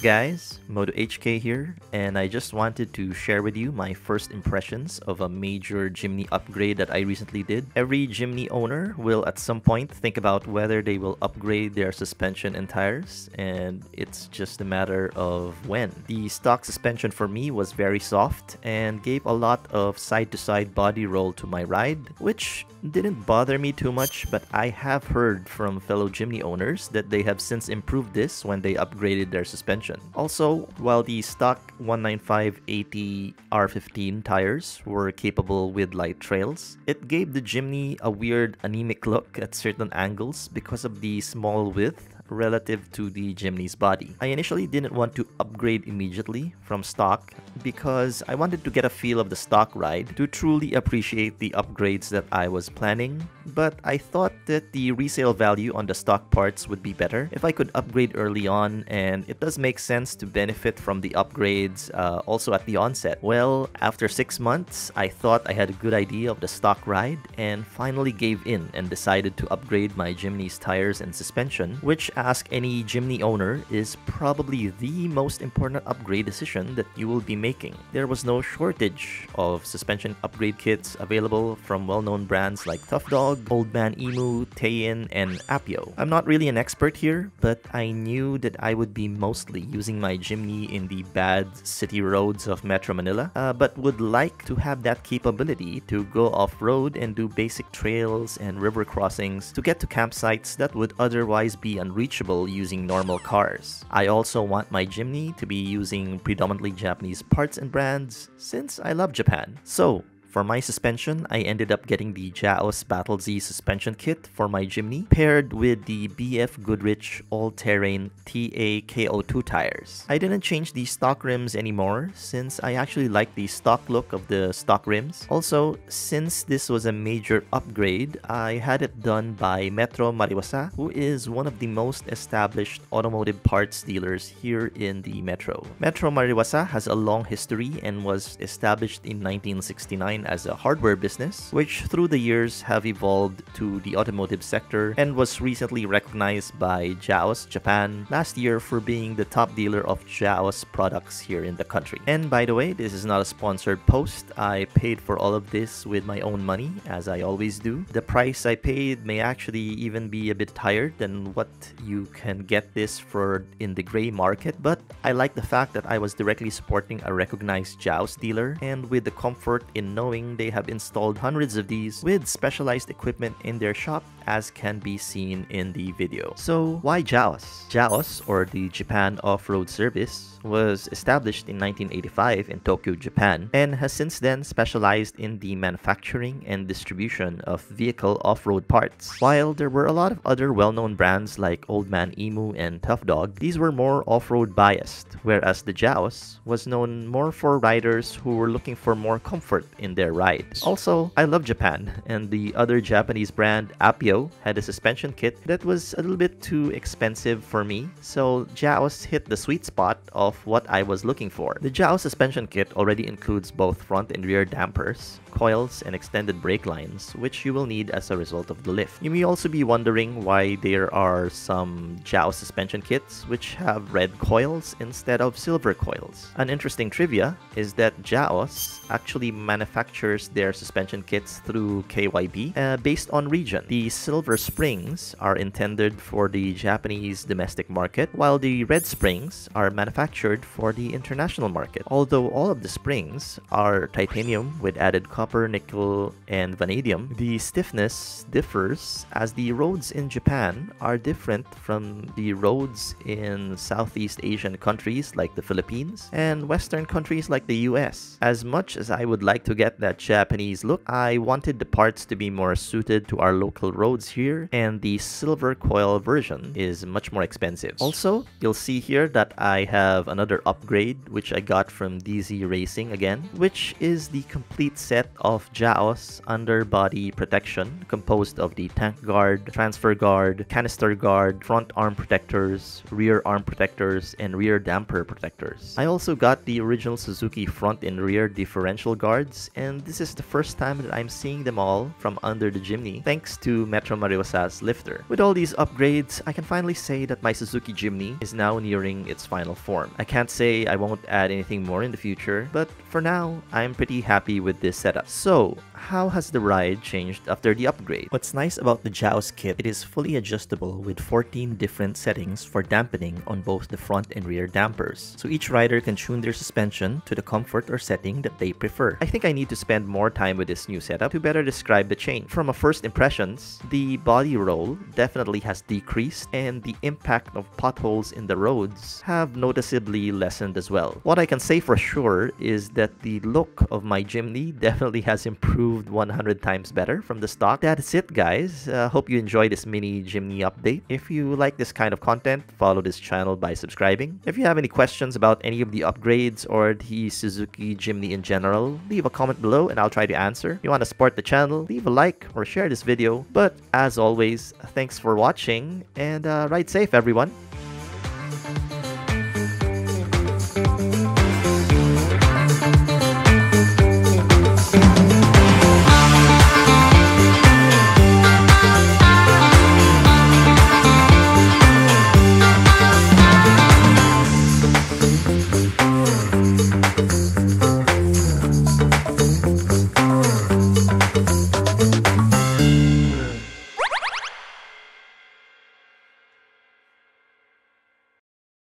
guys, Moto HK here, and I just wanted to share with you my first impressions of a major Jimny upgrade that I recently did. Every Jimny owner will at some point think about whether they will upgrade their suspension and tires, and it's just a matter of when. The stock suspension for me was very soft and gave a lot of side-to-side body roll to my ride, which didn't bother me too much, but I have heard from fellow Jimny owners that they have since improved this when they upgraded their suspension. Also, while the stock 195/80 R15 tires were capable with light trails, it gave the Jimny a weird anemic look at certain angles because of the small width relative to the Jimny's body. I initially didn't want to upgrade immediately from stock because I wanted to get a feel of the stock ride to truly appreciate the upgrades that I was planning, but I thought that the resale value on the stock parts would be better if I could upgrade early on, and it does make sense to benefit from the upgrades also at the onset. Well, after 6 months, I thought I had a good idea of the stock ride and finally gave in and decided to upgrade my Jimny's tires and suspension, which ask any Jimny owner is probably the most important upgrade decision that you will be making. There was no shortage of suspension upgrade kits available from well-known brands like Tough Dog, Old Man Emu, Taein, and Apio. I'm not really an expert here, but I knew that I would be mostly using my Jimny in the bad city roads of Metro Manila, but would like to have that capability to go off-road and do basic trails and river crossings to get to campsites that would otherwise be unreachable using normal cars. I also want my Jimny to be using predominantly Japanese parts and brands since I love Japan. So, for my suspension, I ended up getting the JAOS BATTLEZ suspension kit for my Jimny, paired with the BFGoodrich all-terrain TA-KO2 tires. I didn't change the stock rims anymore since I actually like the stock look of the stock rims. Also, since this was a major upgrade, I had it done by Metro Mariwasa, who is one of the most established automotive parts dealers here in the Metro. Metro Mariwasa has a long history and was established in 1969 as a hardware business, which through the years have evolved to the automotive sector and was recently recognized by JAOS Japan last year for being the top dealer of JAOS products here in the country. And by the way, this is not a sponsored post. I paid for all of this with my own money, as I always do. The price I paid may actually even be a bit higher than what you can get this for in the gray market, but I like the fact that I was directly supporting a recognized JAOS dealer, and with the comfort in knowing they have installed hundreds of these with specialized equipment in their shop, as can be seen in the video. So why JAOS? JAOS, or the Japan Off-Road Service, was established in 1985 in Tokyo, Japan, and has since then specialized in the manufacturing and distribution of vehicle off-road parts. While there were a lot of other well-known brands like Old Man Emu and Tough Dog, these were more off-road biased, whereas the JAOS was known more for riders who were looking for more comfort in their rides. Also, I love Japan, and the other Japanese brand, Apio, had a suspension kit that was a little bit too expensive for me, so JAOS hit the sweet spot of what I was looking for. The JAOS suspension kit already includes both front and rear dampers, coils, and extended brake lines, which you will need as a result of the lift. You may also be wondering why there are some JAOS suspension kits which have red coils instead of silver coils. An interesting trivia is that JAOS actually manufactures their suspension kits through KYB based on region. The silver springs are intended for the Japanese domestic market, while the red springs are manufactured for the international market. Although all of the springs are titanium with added copper, nickel, and vanadium, the stiffness differs as the roads in Japan are different from the roads in Southeast Asian countries like the Philippines and Western countries like the US. As much as I would like to get that Japanese look, I wanted the parts to be more suited to our local roads here, and the silver coil version is much more expensive. Also, you'll see here that I have another upgrade which I got from DZ Racing again, which is the complete set of JAOS underbody protection composed of the tank guard, transfer guard, canister guard, front arm protectors, rear arm protectors, and rear damper protectors. I also got the original Suzuki front and rear differential guards, and this is the first time that I'm seeing them all from under the Jimny, thanks to Metro Metro Mariwasa's lifter. With all these upgrades, I can finally say that my Suzuki Jimny is now nearing its final form. I can't say I won't add anything more in the future, but for now, I'm pretty happy with this setup. So, how has the ride changed after the upgrade? What's nice about the JAOS kit, it is fully adjustable with 14 different settings for dampening on both the front and rear dampers. So each rider can tune their suspension to the comfort or setting that they prefer. I think I need to spend more time with this new setup to better describe the change. From a first impressions, the body roll definitely has decreased and the impact of potholes in the roads have noticeably lessened as well. What I can say for sure is that the look of my Jimny definitely has improved 100 times better from the stock. That's it, guys. Hope you enjoy this mini Jimny update. If you like this kind of content, follow this channel by subscribing. If you have any questions about any of the upgrades or the Suzuki Jimny in general, leave a comment below and I'll try to answer. If you want to support the channel, leave a like or share this video. But as always, thanks for watching and ride safe, everyone.